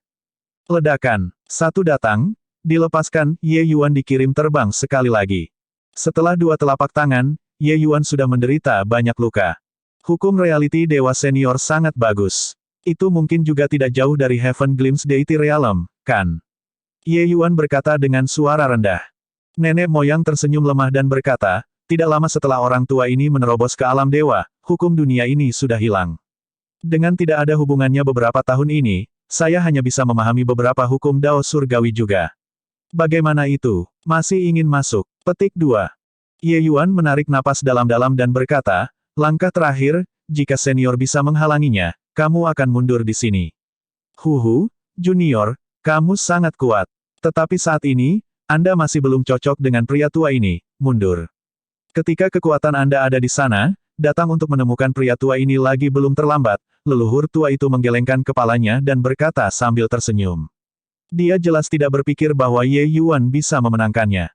Ledakan. Satu datang, dilepaskan, Ye Yuan dikirim terbang sekali lagi. Setelah dua telapak tangan, Ye Yuan sudah menderita banyak luka. Hukum reality Dewa Senior sangat bagus. Itu mungkin juga tidak jauh dari Heaven Glimpse Deity Realm, kan? Ye Yuan berkata dengan suara rendah. Nenek moyang tersenyum lemah dan berkata, tidak lama setelah orang tua ini menerobos ke alam dewa, hukum dunia ini sudah hilang. Dengan tidak ada hubungannya beberapa tahun ini, saya hanya bisa memahami beberapa hukum Dao surgawi juga. Bagaimana itu? Masih ingin masuk? Petik 2. Ye Yuan menarik napas dalam-dalam dan berkata, langkah terakhir, jika senior bisa menghalanginya, kamu akan mundur di sini. Huhu, junior, kamu sangat kuat. Tetapi saat ini, Anda masih belum cocok dengan pria tua ini, mundur. Ketika kekuatan Anda ada di sana, datang untuk menemukan pria tua ini lagi belum terlambat, leluhur tua itu menggelengkan kepalanya dan berkata sambil tersenyum. Dia jelas tidak berpikir bahwa Ye Yuan bisa memenangkannya.